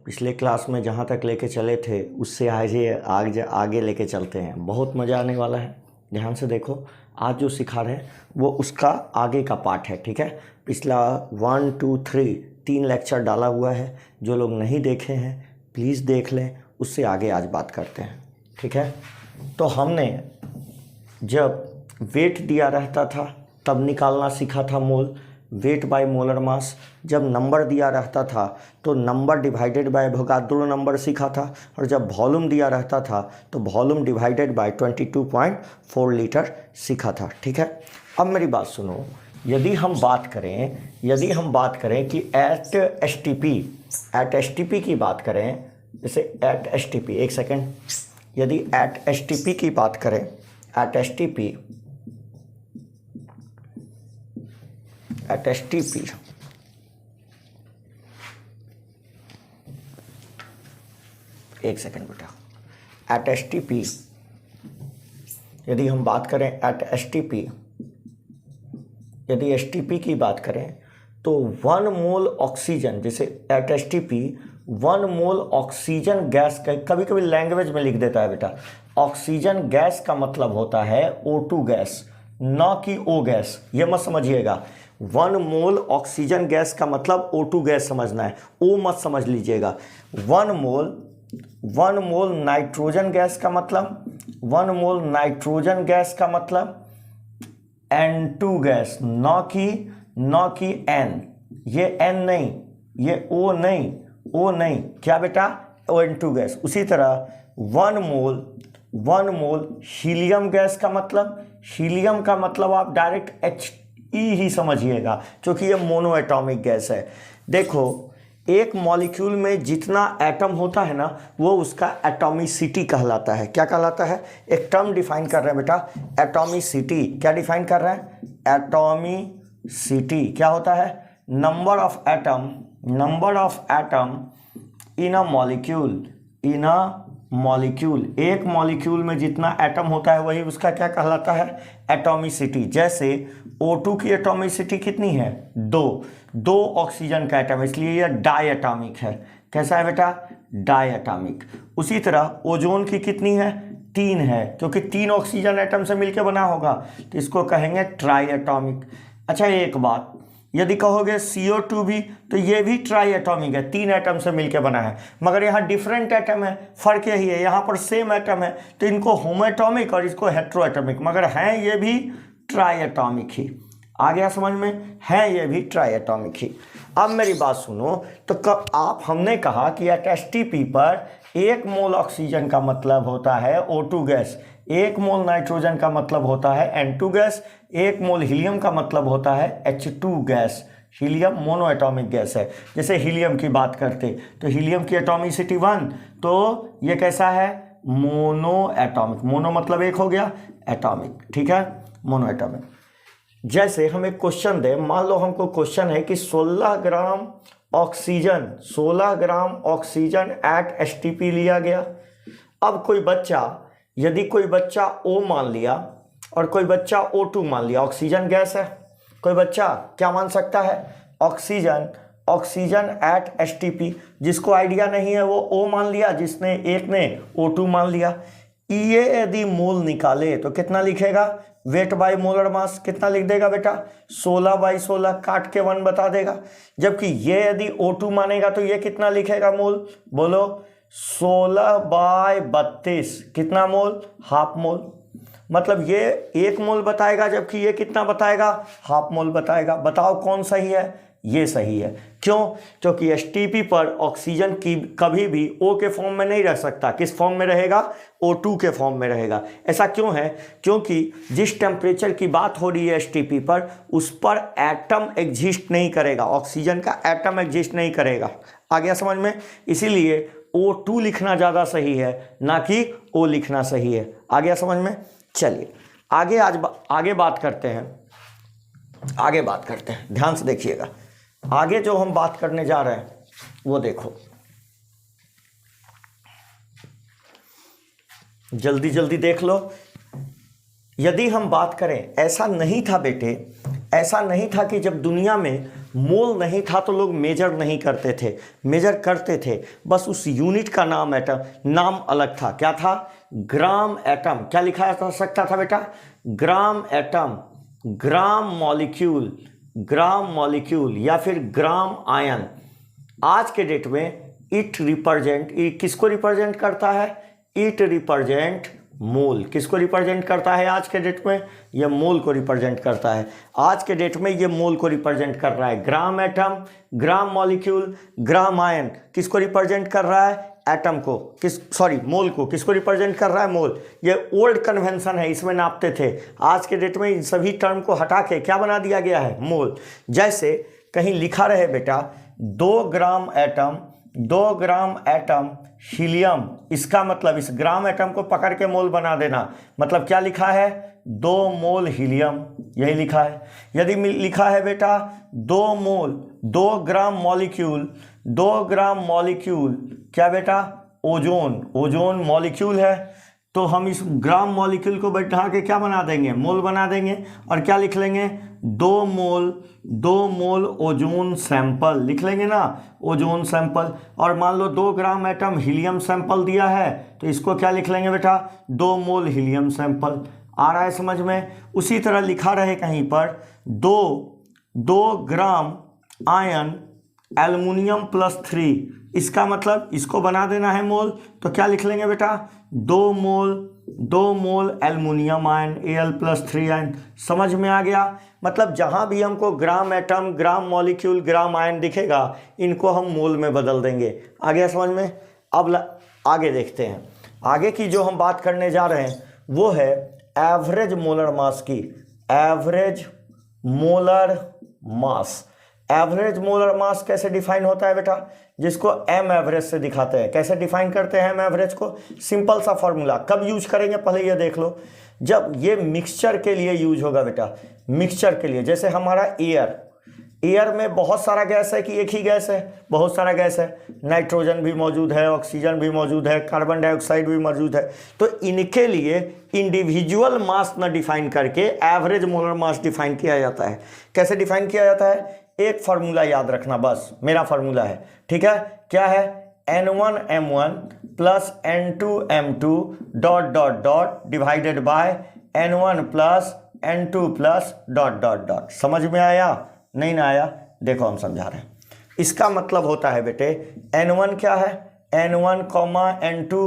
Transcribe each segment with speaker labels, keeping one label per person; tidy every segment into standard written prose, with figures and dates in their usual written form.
Speaker 1: पिछले क्लास में जहाँ तक लेके चले थे उससे आगे लेके चलते हैं। बहुत मज़ा आने वाला है, ध्यान से देखो। आज जो सिखा रहे हैं वो उसका आगे का पार्ट है, ठीक है। पिछला 1 2 3 लेक्चर डाला हुआ है, जो लोग नहीं देखे हैं प्लीज़ देख लें, उससे आगे आज बात करते हैं, ठीक है। तो हमने जब वेट दिया रहता था तब निकालना सीखा था मोल, वेट बाय मोलर मास। जब नंबर दिया रहता था तो number divided by Avogadro number सीखा था, और जब वॉल्यूम दिया रहता था तो वॉल्यूम डिवाइडेड बाय 22.4 लीटर सीखा था, ठीक है। अब मेरी बात सुनो, यदि हम बात करें कि एट एस टी पी की बात करें, जैसे एट एस टी पी, एक सेकेंड, यदि एट एस टी पी की बात करें, एट एस टी पी एक सेकेंड बेटा, एट एस टी पी यदि हम बात करें, एट एस टी पी यदि एस टी पी की बात करें तो 1 मोल ऑक्सीजन, जैसे at S T P 1 mole oxygen gas का, कभी कभी लैंग्वेज में लिख देता है बेटा, ऑक्सीजन गैस का मतलब होता है O2 गैस, ना कि O गैस, ये मत समझिएगा। 1 मोल ऑक्सीजन गैस का मतलब O2 गैस समझना है, O मत समझ लीजिएगा। 1 मोल नाइट्रोजन गैस का मतलब, 1 मोल नाइट्रोजन गैस का मतलब N2 गैस, ना कि N, ये N नहीं, ये O नहीं, क्या बेटा, N2 गैस। उसी तरह 1 मोल हीलियम गैस का मतलब आप डायरेक्ट He ही समझिएगा, क्योंकि ये मोनो एटॉमिक गैस है। देखो, एक मॉलिक्यूल में जितना एटम होता है ना, वो उसका एटॉमिसिटी कहलाता है। क्या कहलाता है? एक टर्म डिफाइन कर रहे हैं बेटा, एटॉमिसिटी। क्या डिफाइन कर रहे हैं? एटॉमिसिटी क्या होता है? Number of atom in a molecule, एक मॉलिक्यूल में जितना एटम होता है वही उसका क्या कहलाता है? एटॉमिसिटी। जैसे O2 की एटॉमिसिटी कितनी है? 2 ऑक्सीजन का एटम, इसलिए यह डाई एटॉमिक है। कैसा है बेटा? Diatomic. उसी तरह ओजोन की कितनी है? 3 है, क्योंकि 3 ऑक्सीजन एटम से मिलकर बना होगा, तो इसको कहेंगे ट्राई एटॉमिक। अच्छा, एक बात, यदि कहोगे CO2 भी, तो ये भी ट्राई एटॉमिक है, 3 एटम से मिलकर बना है, मगर यहाँ डिफरेंट एटम है, फर्क यही है, यहाँ पर सेम एटम है, तो इनको होमो एटॉमिक और इसको हेट्रो एटॉमिक, मगर हैं ये भी ट्राई एटॉमिक ही। आ गया समझ में? है ये भी ट्राई एटॉमिक ही। अब मेरी बात सुनो, तो हमने कहा कि एट एसटीपी पर 1 मोल ऑक्सीजन का मतलब होता है O2 गैस, 1 मोल नाइट्रोजन का मतलब होता है N2 गैस, 1 मोल हीलियम का मतलब होता है H2 gas. Helium mono atomic gas है। जैसे हीलियम की बात करते तो हीलियम की एटॉमिसिटी 1, तो ये कैसा है? Mono atomic. मोनो मतलब एक हो गया, एटॉमिक, ठीक है, मोनो एटॉमिक। जैसे हम एक क्वेश्चन दें, मान लो हमको क्वेश्चन है कि 16 ग्राम ऑक्सीजन एट एसटीपी लिया गया। अब यदि कोई बच्चा O मान लिया और कोई बच्चा O2 मान लिया, ऑक्सीजन गैस है, कोई बच्चा क्या मान सकता है? Oxygen at STP. जिसको आइडिया नहीं है वो O मान लिया, एक ने O2 मान लिया। ये यदि मोल निकाले तो कितना लिखेगा? वेट बाय मोलर मास कितना लिख देगा बेटा? 16/16, काट के 1 बता देगा। जबकि ये यदि O2 मानेगा तो ये कितना लिखेगा मोल? बोलो, 16/32। कितना मोल? Half mole. मतलब ये 1 मोल बताएगा, जबकि ये कितना बताएगा? हाफ मोल बताएगा। बताओ कौन सही है? ये सही है। क्यों? क्योंकि एसटीपी पर ऑक्सीजन की कभी भी O के फॉर्म में नहीं रह सकता। किस फॉर्म में रहेगा? O2 के फॉर्म में रहेगा। ऐसा क्यों है? क्योंकि जिस टेम्परेचर की बात हो रही है एसटीपी पर, उस पर एटम एग्जिस्ट नहीं करेगा, ऑक्सीजन का एटम एग्जिस्ट नहीं करेगा। आ गया समझ में? इसीलिए O2 लिखना ज़्यादा सही है, ना कि O लिखना सही है। आ गया समझ में? चलिए आगे बात करते हैं, ध्यान से देखिएगा। आगे जो हम बात करने जा रहे हैं वो देखो, जल्दी देख लो। यदि हम बात करें, ऐसा नहीं था बेटे, ऐसा नहीं था कि जब दुनिया में मोल नहीं था तो लोग मेजर नहीं करते थे, मेजर करते थे, बस उस यूनिट का नाम एटम, नाम अलग था। क्या था? Gram atom. क्या लिखा जा सकता था बेटा? Gram atom, gram molecule, gram molecule या फिर ग्राम आयन। आज के डेट में इट रिप्रेजेंट, किसको रिप्रेजेंट करता है? इट रिप्रेजेंट मोल। किसको रिप्रेजेंट करता है आज के डेट में? ये मोल को रिप्रेजेंट करता है। आज के डेट में ये मोल को रिप्रेजेंट कर रहा है। ग्राम एटम, ग्राम मॉलिक्यूल, ग्राम आयन किसको रिप्रेजेंट कर रहा है? एटम को, मोल को। किसको रिप्रेजेंट कर रहा है? मोल। ये ओल्ड कन्वेंशन है, इसमें नापते थे। आज के डेट में इन सभी टर्म को हटा के क्या बना दिया गया है? मोल। जैसे कहीं लिखा रहे बेटा 2 gram atom, 2 gram atom helium, इसका मतलब इस ग्राम एटम को पकड़ के मोल बना देना। मतलब क्या लिखा है? 2 मोल हीलियम, यही लिखा है। यदि लिखा है बेटा 2 मोल, 2 ग्राम मॉलिक्यूल, 2 ग्राम मॉलिक्यूल, क्या बेटा? ओजोन। ओजोन मॉलिक्यूल है, तो हम इस ग्राम मॉलिक्यूल को बैठा के क्या बना देंगे? मोल बना देंगे। और क्या लिख लेंगे? 2 मोल, 2 मोल ओजोन सैंपल लिख लेंगे ना, ओजोन सैंपल। और मान लो 2 ग्राम एटम हीलियम सैंपल दिया है, तो इसको क्या लिख लेंगे बेटा? 2 मोल हीलियम सैंपल। आ रहा है समझ में? उसी तरह लिखा रहे कहीं पर 2 ग्राम आयन एल्युमिनियम +3, इसका मतलब इसको बना देना है मोल, तो क्या लिख लेंगे बेटा? 2 मोल एल्युमिनियम आयन, Al+3 आयन। समझ में आ गया? मतलब जहां भी हमको ग्राम एटम, ग्राम मॉलिक्यूल, ग्राम आयन दिखेगा, इनको हम मोल में बदल देंगे। आ गया समझ में? अब आगे देखते हैं। आगे की जो हम बात करने जा रहे हैं वो है एवरेज मोलर मास की। एवरेज मोलर मास। एवरेज मोलर मास कैसे डिफाइन होता है बेटा? जिसको एम एवरेज से दिखाते हैं। कैसे डिफाइन करते हैं एम एवरेज को? सिंपल सा फॉर्मूला। कब यूज करेंगे पहले ये देख लो। जब ये मिक्सचर के लिए यूज होगा बेटा, मिक्सचर के लिए। जैसे हमारा एयर, एयर में बहुत सारा गैस है कि एक ही गैस है? बहुत सारा गैस है। नाइट्रोजन भी मौजूद है, ऑक्सीजन भी मौजूद है, कार्बन डाइऑक्साइड भी मौजूद है। तो इनके लिए इंडिविजुअल मास न डिफाइन करके एवरेज मोलर मास डिफाइन किया जाता है। कैसे डिफाइन किया जाता है? एक फार्मूला याद रखना, बस मेरा फार्मूला है, ठीक है? क्या है? N1M1 + N2M2 ... divided by N1 + N2 + ... समझ में आया? नहीं ना आया? देखो हम समझा रहे हैं। इसका मतलब होता है बेटे N1 क्या है? N1, N2,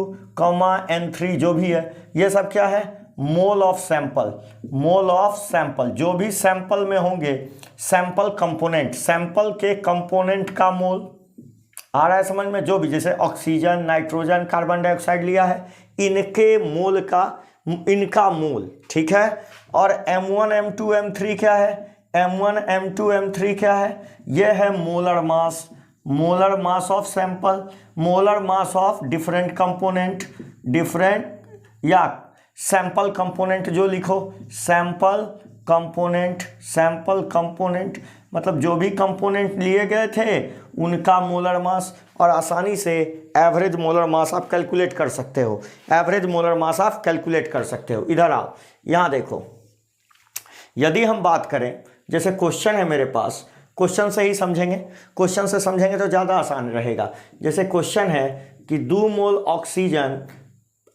Speaker 1: N3 जो भी है, ये सब क्या है? Mole of sample. Mole of sample, जो भी सैंपल में होंगे, सैंपल कंपोनेंट, सैंपल के कंपोनेंट का मोल। आ रहा है समझ में? जो भी, जैसे ऑक्सीजन, नाइट्रोजन, कार्बन डाइऑक्साइड लिया है, इनके मोल का, इनका मोल, ठीक है? और M1, M2, M3 क्या है? M1, M2, M3 क्या है? यह है molar mass. Molar mass of sample, molar mass of different component, different या सैंपल कंपोनेंट जो लिखो, सैंपल कंपोनेंट। सैंपल कंपोनेंट मतलब जो भी कंपोनेंट लिए गए थे उनका मोलर मास। और आसानी से एवरेज मोलर मास आप कैलकुलेट कर सकते हो। एवरेज मोलर मास आप कैलकुलेट कर सकते हो। इधर आओ, यहाँ देखो। यदि हम बात करें, जैसे क्वेश्चन है मेरे पास, क्वेश्चन से ही समझेंगे। क्वेश्चन से समझेंगे तो ज़्यादा आसान रहेगा। जैसे क्वेश्चन है कि 2 मोल ऑक्सीजन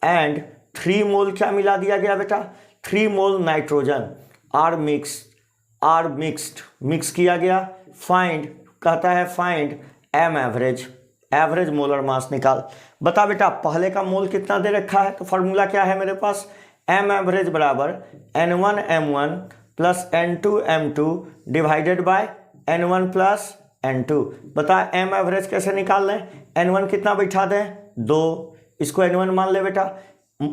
Speaker 1: एंड 3 मोल क्या मिला दिया गया बेटा? 3 mole nitrogen are mixed, mix किया गया। फाइंड, कहता है find M average, average molar mass निकाल। बता बेटा पहले का मोल कितना दे रखा है? तो फॉर्मूला क्या है मेरे पास? एम एवरेज बराबर N1M1 + N2M2 divided by N1 + N2। बता एम एवरेज कैसे निकाल लें? N1 कितना बैठा दें? 2, इसको N1 मान ले बेटा।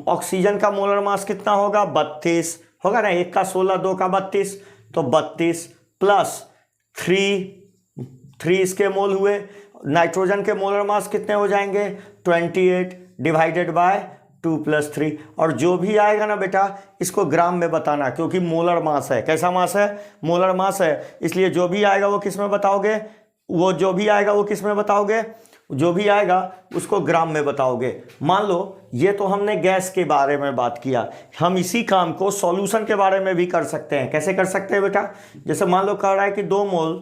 Speaker 1: ऑक्सीजन का मोलर मास कितना होगा? 32 होगा ना, 1 का 16, 2 का 32, तो 32 + 3 इसके मोल हुए। नाइट्रोजन के मोलर मास कितने हो जाएंगे? 28 डिवाइडेड बाय 2 + 3। और जो भी आएगा ना बेटा, इसको ग्राम में बताना, क्योंकि मोलर मास है। कैसा मास है? मोलर मास है। इसलिए जो भी आएगा वो किस में बताओगे? जो भी आएगा वो किस में बताओगे? जो भी आएगा उसको ग्राम में बताओगे। मान लो ये तो हमने गैस के बारे में बात किया, हम इसी काम को सॉल्यूशन के बारे में भी कर सकते हैं। कैसे कर सकते हैं बेटा? जैसे मान लो कह रहा है कि 2 मोल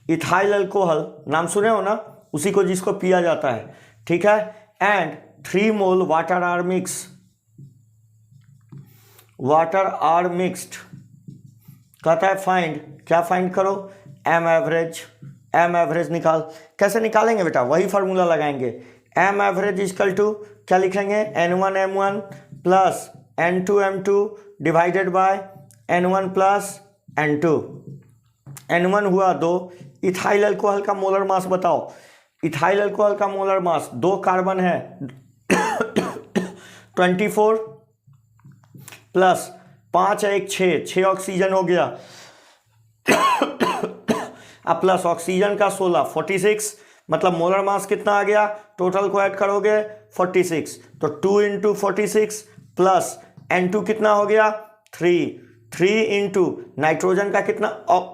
Speaker 1: इथाइल अल्कोहल नाम सुने हो ना, उसी को जिसको पिया जाता है, ठीक है। And 3 mole water are mixed, कहता है फाइंड, क्या फाइंड करो, एम एवरेज निकाल। कैसे निकालेंगे बेटा, वही फार्मूला लगाएंगे, एम एवरेज इजकल टू क्या लिखेंगे, N1 M1 plus N2 M2 divided by N1 plus N2। N1 हुआ 2। इथाइल अल्कोहल का मोलर मास बताओ, इथाइल अल्कोहल का मोलर मास, 2 कार्बन है 24 प्लस 5 है 1 6 ऑक्सीजन हो गया अब प्लस ऑक्सीजन का 16 46, मतलब मोलर मास कितना आ गया, टोटल को ऐड करोगे 46, तो 2 इंटू 46 प्लस N2 कितना हो गया 3 इंटू नाइट्रोजन का कितना,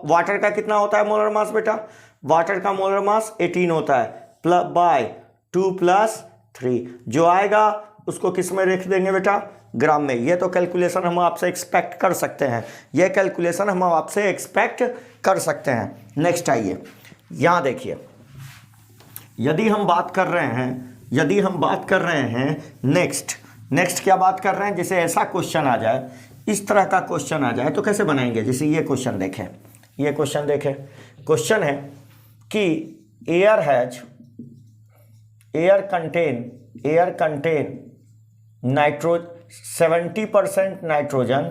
Speaker 1: वाटर का कितना होता है मोलर मास बेटा, वाटर का मोलर मास 18 होता है, प्लस बाय 2 प्लस 3, जो आएगा उसको किस में लिख देंगे बेटा, ग्राम में। ये तो कैलकुलेशन हम आपसे एक्सपेक्ट कर सकते हैं, ये कैलकुलेशन हम आपसे एक्सपेक्ट कर सकते हैं। नेक्स्ट आइए, यहाँ देखिए, यदि हम बात कर रहे हैं नेक्स्ट क्या बात कर रहे हैं, जैसे ऐसा क्वेश्चन आ जाए, इस तरह का क्वेश्चन आ जाए तो कैसे बनाएंगे। जैसे ये क्वेश्चन देखें, क्वेश्चन है कि air contain 70% nitrogen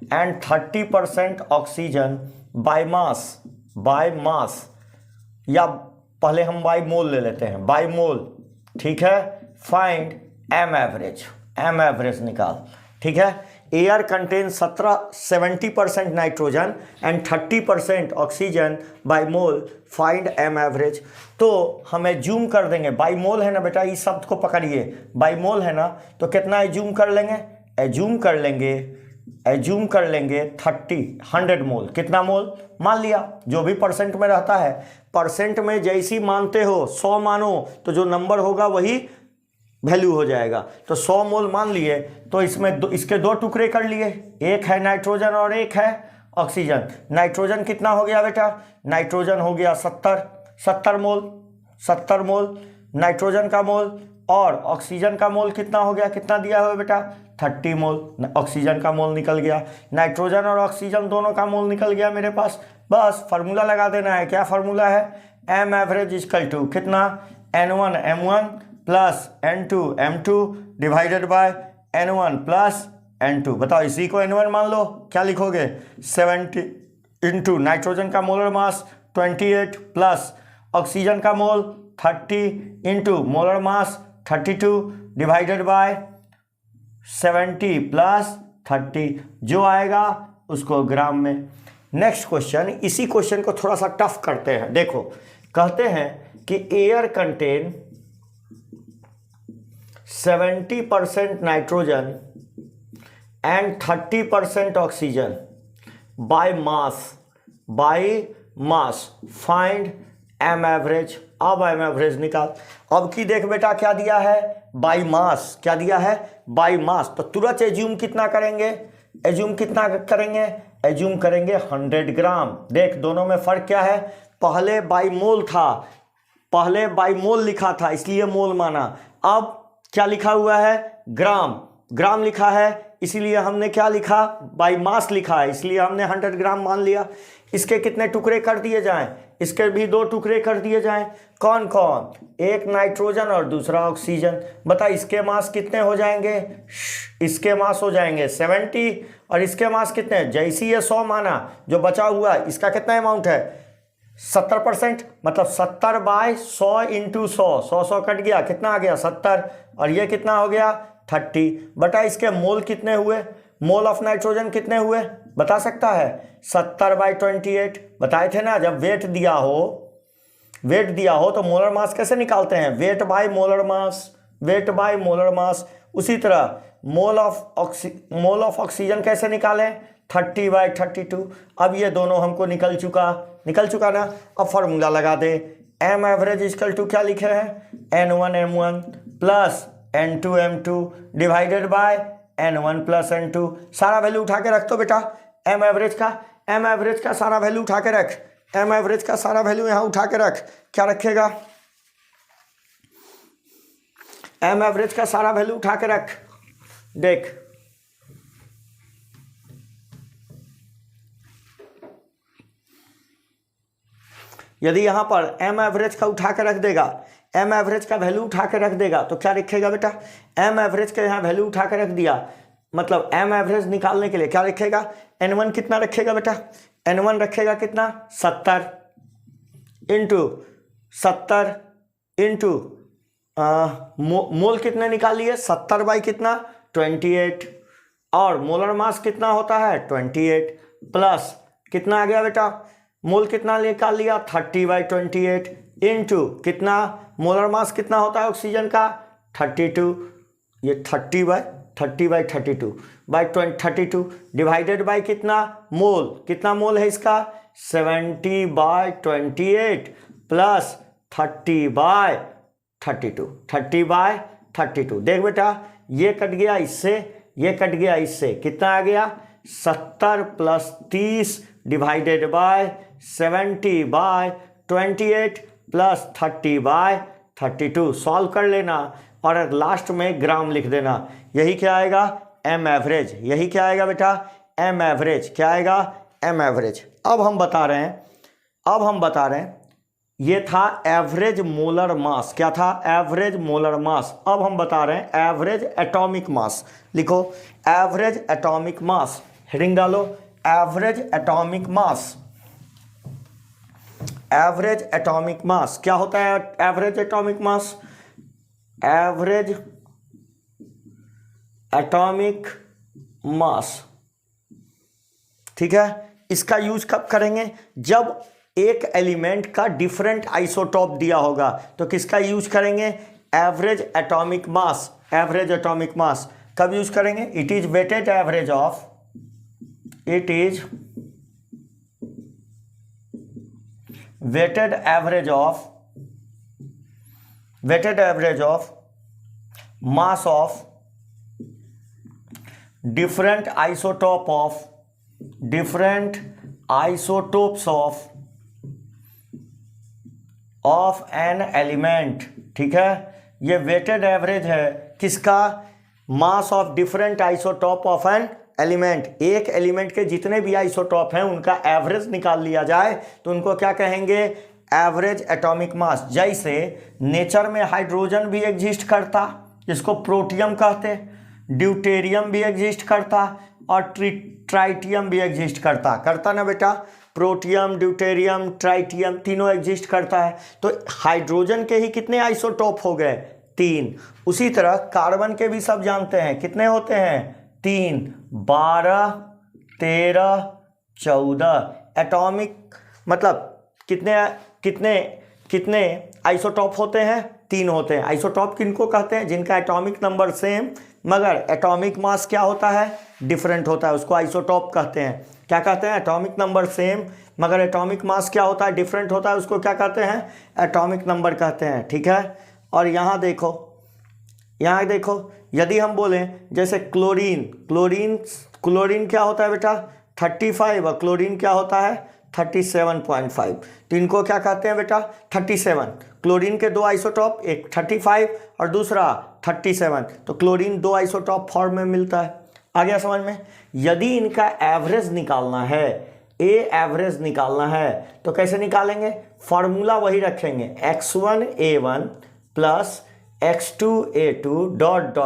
Speaker 1: and 30% oxygen by मास, या पहले हम बाय मोल ले लेते हैं, बाय मोल, ठीक है। फाइंड एम एवरेज निकाल, ठीक है। Air contain 70% nitrogen and 30% oxygen by mole, find M average. तो हमें जूम कर देंगे, बाय मोल है ना बेटा, इस शब्द को पकड़िए, बाय मोल है ना, तो कितना एज्यूम कर लेंगे, एज्यूम कर लेंगे 100 मोल, कितना मोल मान लिया, जो भी परसेंट में रहता है, परसेंट में जैसी मानते हो 100 मानो, तो जो नंबर होगा वही वैल्यू हो जाएगा। तो 100 मोल मान लिए, तो इसमें इसके 2 टुकड़े कर लिए, एक है नाइट्रोजन और एक है ऑक्सीजन। नाइट्रोजन कितना हो गया बेटा, नाइट्रोजन हो गया 70 मोल नाइट्रोजन का मोल, और ऑक्सीजन का मोल कितना हो गया, कितना दिया हुआ बेटा 30 मोल, ऑक्सीजन का मोल निकल गया, नाइट्रोजन और ऑक्सीजन दोनों का मोल निकल गया मेरे पास। बस फार्मूला लगा देना है, क्या फार्मूला है, एम एवरेज इजकल टू कितना, N1 M1 plus N2 M2 divided by N1 plus N2। बताओ, इसी को N1 मान लो, क्या लिखोगे 70 इंटू नाइट्रोजन का मोलर मास 28 प्लस ऑक्सीजन का मोल 30 into molar mass 32 divided by 70 plus 30, जो आएगा उसको ग्राम में। नेक्स्ट क्वेश्चन, इसी क्वेश्चन को थोड़ा सा टफ करते हैं। देखो, कहते हैं कि air contain 70% nitrogen and 30% oxygen by mass, find M average. अब एम एवरेज निकाल। अब की देख बेटा, क्या दिया है, बाय मास, क्या दिया है, बाय मास, तो तुरंत एज्यूम कितना करेंगे, एज्यूम 100 ग्राम। देख, दोनों में फर्क क्या है, पहले बाय मोल था, पहले बाय मोल लिखा था इसलिए मोल माना, अब क्या लिखा हुआ है, ग्राम लिखा है, इसीलिए हमने क्या लिखा, बाय मास लिखा है, इसलिए हमने 100 ग्राम मान लिया। इसके कितने टुकड़े कर दिए जाएं, इसके भी 2 टुकड़े कर दिए जाएं। कौन कौन, एक नाइट्रोजन और दूसरा ऑक्सीजन। बता, इसके मास कितने हो जाएंगे, इसके मास हो जाएंगे 70, और इसके मास कितने, जैसी ये 100 माना, जो बचा हुआ इसका कितना अमाउंट है 70%, मतलब 70 बाय 100 इंटू 100 कट गया, कितना आ गया 70, और ये कितना हो गया 30। बटा, इसके मोल कितने हुए, मोल ऑफ नाइट्रोजन कितने हुए बता सकता है, 70/28 बताए थे ना। जब वेट दिया हो तो मोलर मास कैसे निकालते हैं, वेट बाय मोलर मास। उसी तरह मोल ऑफ ऑक्सीजन कैसे निकालें, 30/32। अब ये दोनों हमको निकल चुका ना। अब फॉर्मूला लगा दे, एम एवरेज इक्वल टू क्या लिखे हैं, N1 M1 plus N2 M2 divided by N1 plus N2। सारा वैल्यू उठा के रख दो बेटा, एम एवरेज का एम एवरेज का सारा वैल्यू उठा के रख, एम एवरेज का सारा वैल्यू यहां उठा के रख, क्या रखेगा, एम एवरेज का सारा वैल्यू उठा के रख। देख यदि यहां पर एम एवरेज का उठा के रख देगा, एम एवरेज का वैल्यू उठा के रख देगा तो क्या लिखेगा बेटा, एम एवरेज का यहां वैल्यू उठा के रख दिया, मतलब एम एवरेज निकालने के लिए क्या रखेगा, N1 कितना रखेगा बेटा, N1 रखेगा कितना 70 इंटू 70 इंटू मोल कितने निकाल लिए 70 बाई कितना 28, और मोलर मास कितना होता है 28 प्लस कितना आ गया बेटा, मोल कितना निकाल लिया 30/28 इंटू कितना, मोलर मास कितना होता है ऑक्सीजन का 32, ये 30/32 बाई 32 डिवाइडेड बाई कितना मोल, कितना मोल है इसका 70/28 प्लस 30/32, 30/32। देख बेटा ये कट गया इससे, ये कट गया इससे, कितना आ गया 70 plus 30 divided by 70/28 plus 30/32। Solve कर लेना और लास्ट में ग्राम लिख देना। यही क्या आएगा एम एवरेज, यही क्या आएगा बेटा एम एवरेज, क्या आएगा एम एवरेज। अब हम बता रहे हैं ये था एवरेज मोलर मास, क्या था एवरेज मोलर मास। अब हम बता रहे हैं एवरेज एटॉमिक मास। लिखो एवरेज एटॉमिक मास, हेडिंग डालो average atomic mass. Average atomic मास क्या होता है average atomic mass, average atomic मास, ठीक है। इसका यूज कब करेंगे, जब एक एलिमेंट का डिफरेंट आइसोटॉप दिया होगा तो किसका यूज करेंगे average atomic mass. Average atomic mass कब यूज करेंगे, it is weighted average of, it is weighted average of mass of different isotopes of an element, ठीक है। ये weighted average है किसका, mass of different isotope of an element, एक element के जितने भी आइसोटॉप हैं उनका एवरेज निकाल लिया जाए तो उनको क्या कहेंगे एवरेज एटॉमिक मास। जैसे नेचर में हाइड्रोजन भी एग्जिस्ट करता, जिसको प्रोटियम कहते, ड्यूटेरियम भी एग्जिस्ट करता और ट्राइटियम भी एग्जिस्ट करता ना बेटा, प्रोटियम ड्यूटेरियम ट्राइटियम तीनों एग्जिस्ट करता है। तो हाइड्रोजन के ही कितने आइसोटॉप हो गए 3, उसी तरह कार्बन के भी सब जानते हैं कितने होते हैं 3, 12, 13, 14 एटॉमिक, मतलब कितने आइसोटॉप होते हैं 3 होते हैं। आइसोटॉप किनको कहते हैं, जिनका एटॉमिक नंबर सेम मगर एटॉमिक मास क्या होता है डिफरेंट होता है, उसको आइसोटॉप कहते हैं। क्या कहते हैं, एटॉमिक नंबर सेम मगर एटॉमिक मास क्या होता है डिफरेंट होता है, उसको क्या कहते हैं एटॉमिक नंबर कहते हैं, ठीक है। और यहाँ देखो यदि हम बोलें जैसे क्लोरीन क्या होता है बेटा 35 और क्लोरीन क्या होता है 37.5, तो इनको क्या कहते हैं बेटा 37। क्लोरीन के 2 आइसोटॉप, एक 35 और दूसरा 37, तो क्लोरीन 2 आइसोटॉप फॉर्म में मिलता है। आ गया समझ में। यदि इनका एवरेज निकालना है, एवरेज निकालना है तो कैसे निकालेंगे, फॉर्मूला वही रखेंगे x1a1 plus x2a2 dot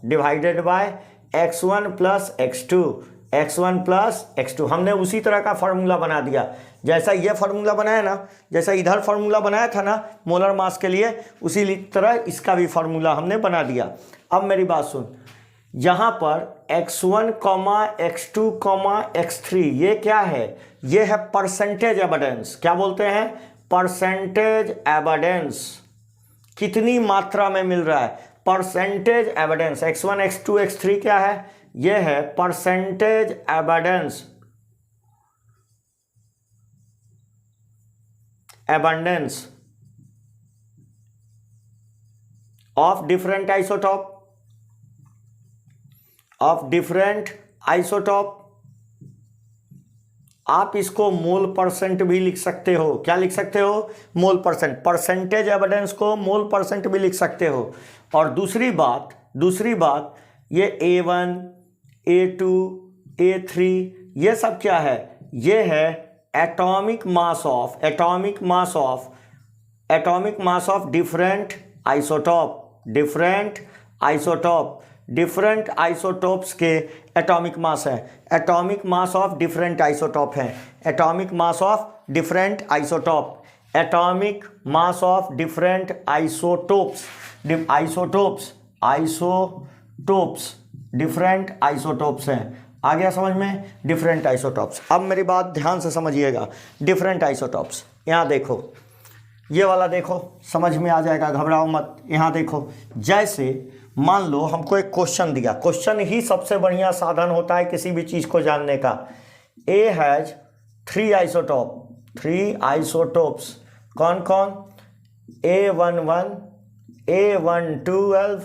Speaker 1: divided by x1 plus x2 हमने उसी तरह का फॉर्मूला बना दिया। जैसा ये फॉर्मूला बनाया ना, जैसा इधर फॉर्मूला बनाया था ना मोलर मास के लिए, उसी तरह इसका भी फॉर्मूला हमने बना दिया। अब मेरी बात सुन, यहाँ पर x1, x2, x3 ये क्या है, ये है परसेंटेज एविडेंस। क्या बोलते हैं परसेंटेज एविडेंस, कितनी मात्रा में मिल रहा है percentage evidence. x1, x2, x3 क्या है, ये है percentage evidence, abundance of different isotope आप इसको मोल परसेंट भी लिख सकते हो। क्या लिख सकते हो? मोल परसेंट। परसेंटेज एविडेंस को मोल परसेंट भी लिख सकते हो। और दूसरी बात ये A1, A2, A3 ये सब क्या है? ये है atomic mass of different isotopes के एटॉमिक मास है। Atomic mass of different isotope है। Atomic mass of different different isotopes हैं। आ गया समझ में? Different isotopes. अब मेरी बात ध्यान से समझिएगा। डिफरेंट आइसोटॉप्स, यहाँ देखो, ये वाला देखो, समझ में आ जाएगा, घबराओ मत। यहाँ देखो, जैसे मान लो हमको एक क्वेश्चन दिया। क्वेश्चन ही सबसे बढ़िया साधन होता है किसी भी चीज को जानने का। A has 3 isotopes. कौन कौन? A11, A112,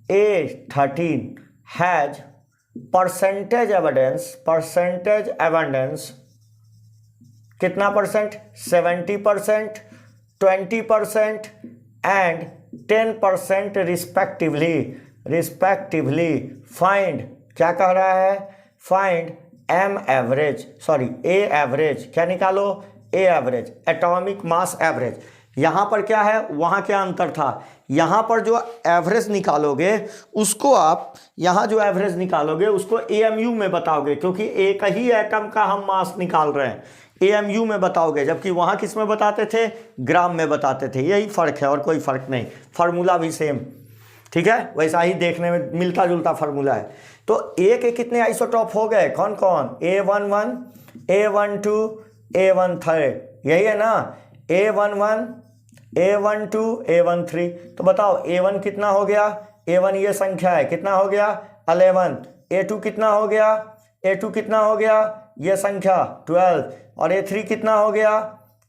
Speaker 1: A13 has percentage evidence कितना परसेंट? 70%, 20% and 10% respectively. फाइंड, क्या कह रहा है? फाइंड ए एवरेज। क्या निकालो? ए एवरेज, एटॉमिक मास एवरेज। यहां पर क्या है, वहां क्या अंतर था? यहां पर जो एवरेज निकालोगे उसको आप, यहां जो एवरेज निकालोगे उसको AMU में बताओगे, क्योंकि एक ही एटम का हम मास निकाल रहे हैं। AMU में बताओगे, जबकि वहां किस में बताते थे? ग्राम में बताते थे। यही फर्क है और कोई फर्क नहीं। फार्मूला भी सेम, ठीक है, वैसा ही देखने में मिलता जुलता फार्मूला है। तो ए के कितने आइसोटॉप हो गए? कौन कौन? A11, A12, A13, यही है ना? A11, A12, A13। तो बताओ A1 कितना हो गया? A1 ये संख्या है, कितना हो गया? 11। A2 कितना हो गया? A2 कितना हो गया? ये संख्या 12। और A3 कितना हो गया?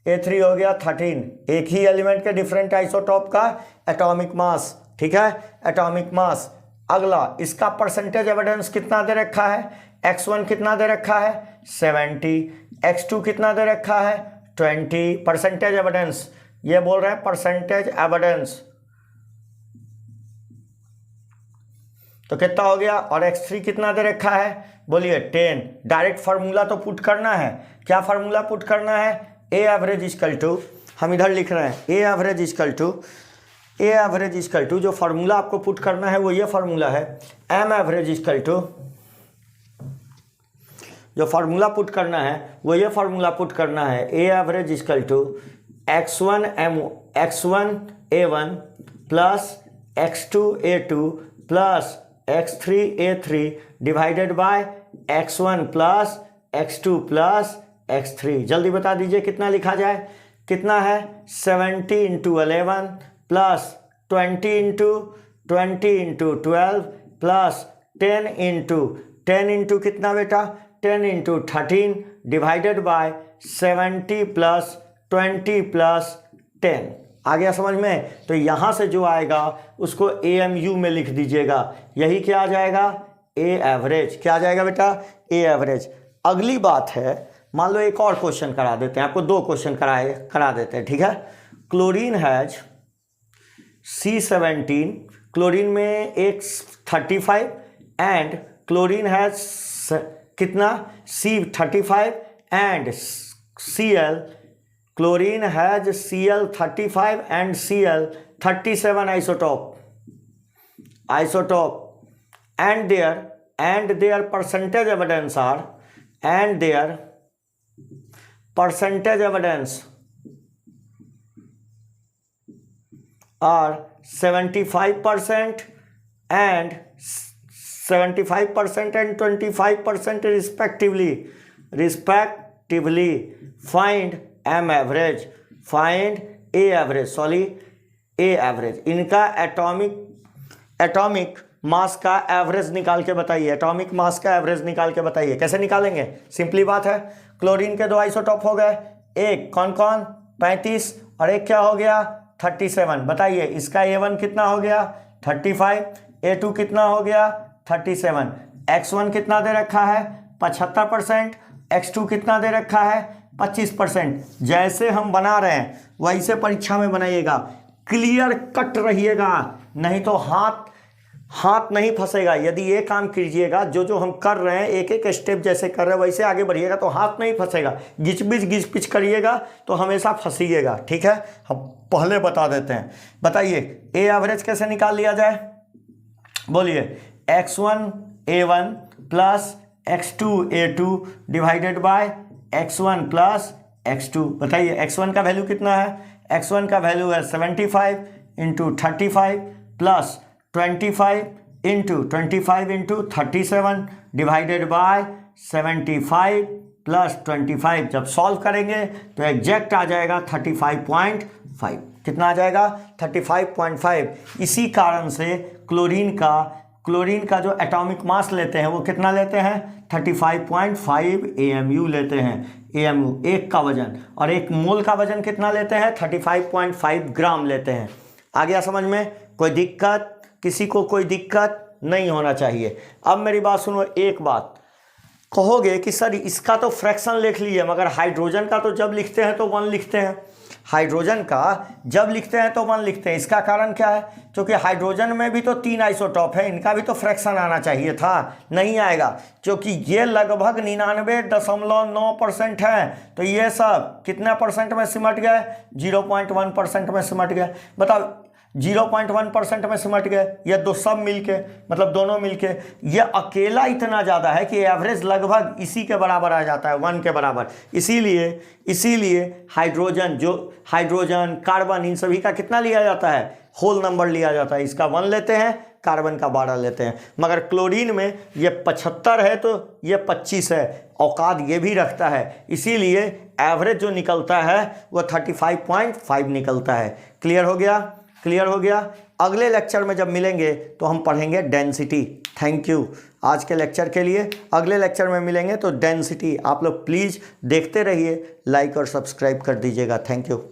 Speaker 1: A3 हो गया 13। एक ही एलिमेंट के डिफरेंट आइसोटॉप का एटॉमिक मास, ठीक है, एटॉमिक मास। अगला, इसका परसेंटेज एविडेंस कितना दे रखा है? X1 कितना दे रखा है? 70। X2 कितना दे रखा है? 20। परसेंटेज एविडेंस, ये बोल रहे हैं परसेंटेज एविडेंस, तो कितना हो गया? और X3 कितना दे रखा है? बोलिए 10। डायरेक्ट फार्मूला तो पुट करना है। क्या फार्मूला पुट करना है? ए एवरेज इक्वल टू, हम इधर लिख रहे हैं, ए एवरेज इक्वल टू जो फार्मूला आपको पुट करना है वो ये फार्मूला है। एम एवरेज इक्वल टू, जो फार्मूला पुट करना है वो ये फार्मूला पुट करना है। A average equal to X1 A1 plus X2 A2 plus X3 A3 divided by X1 plus X2 plus X3। जल्दी बता दीजिए कितना लिखा जाए? कितना है? 70 × 11 प्लस 20 × 12 प्लस 10 × कितना बेटा? 10 × 13 डिवाइडेड बाय 70 प्लस 20 प्लस 10। आ गया समझ में? तो यहां से जो आएगा उसको AMU में लिख दीजिएगा। यही क्या आ जाएगा? ए एवरेज। क्या आ जाएगा बेटा? ए एवरेज। अगली बात है, मान लो एक और क्वेश्चन करा देते हैं आपको, 2 क्वेश्चन करा देते हैं, ठीक है। क्लोरीन हैज C17, क्लोरीन में एक 35 एंड क्लोरीन हैज कितना? C35 and Cl, chlorine has Cl35 and Cl37 isotope and their percentage evidence are, and their percentage evidence are 75% and 25% respectively. Find M average, find A average, A average। इनका atomic mass का average निकाल के बताइए। Atomic mass का average निकाल के बताइए। कैसे निकालेंगे? सिंपली बात है, क्लोरीन के 2 आइसोटॉप हो गए, एक कौन कौन? 35 और एक क्या हो गया? 37। बताइए इसका A1 कितना हो गया? 35। A2 कितना हो गया? 37। X1 कितना दे रखा है? 75% X2 कितना दे रखा है 25%। जैसे हम बना रहे हैं वैसे परीक्षा में बनाइएगा, क्लियर कट रहिएगा, नहीं तो हाथ नहीं फंसेगा। यदि ये काम कीजिएगा, जो हम कर रहे हैं एक एक स्टेप जैसे कर रहे हैं वैसे आगे बढ़िएगा तो हाथ नहीं फंसेगा। घिच पिच करिएगा तो हमेशा फंसीएगा। ठीक है, हम पहले बता देते हैं। बताइए ए एवरेज कैसे निकाल लिया जाए, बोलिए। x1 a1 plus x2 a2 divided by x1 plus x2। बताइए x1 का वैल्यू कितना है, x1 का वैल्यू है 75 into 35 plus 25 into 37 divided by 75 plus 25। जब सॉल्व करेंगे तो एग्जैक्ट आ जाएगा 35.5। कितना आ जाएगा 35.5। इसी कारण से क्लोरीन का जो एटॉमिक मास लेते हैं वो कितना लेते हैं 35.5 AMU लेते हैं। AMU एक का वजन, और एक मोल का वजन कितना लेते हैं 35.5 ग्राम लेते हैं। आ गया समझ में? कोई दिक्कत, किसी को कोई दिक्कत नहीं होना चाहिए। अब मेरी बात सुनो, एक बात कहोगे कि सर इसका तो फ्रैक्शन लिख लिए, मगर हाइड्रोजन का तो जब लिखते हैं तो 1 लिखते हैं, हाइड्रोजन का जब लिखते हैं तो 1 लिखते हैं। इसका कारण क्या है? क्योंकि हाइड्रोजन में भी तो 3 आइसोटॉप है, इनका भी तो फ्रैक्शन आना चाहिए था, नहीं आएगा क्योंकि ये लगभग 99.9% है। तो ये सब कितना परसेंट में सिमट गए? 0.1% में सिमट गए। बताओ 0.1% में सिमट गए। ये दो सब मिलके, मतलब दोनों मिलके, ये अकेला इतना ज़्यादा है कि एवरेज लगभग इसी के बराबर आ जाता है, 1 के बराबर। इसीलिए हाइड्रोजन कार्बन इन सभी का कितना लिया जाता है? होल नंबर लिया जाता है। इसका 1 लेते हैं, कार्बन का 12 लेते हैं। मगर क्लोरीन में ये 75 है तो ये 25 है, औकात ये भी रखता है। इसीलिए एवरेज जो निकलता है वो 35.5 निकलता है। क्लियर हो गया? अगले लेक्चर में जब मिलेंगे तो हम पढ़ेंगे डेंसिटी। थैंक यू आज के लेक्चर के लिए। अगले लेक्चर में मिलेंगे तो डेंसिटी आप लोग प्लीज़ देखते रहिए, लाइक और सब्सक्राइब कर दीजिएगा। Thank you.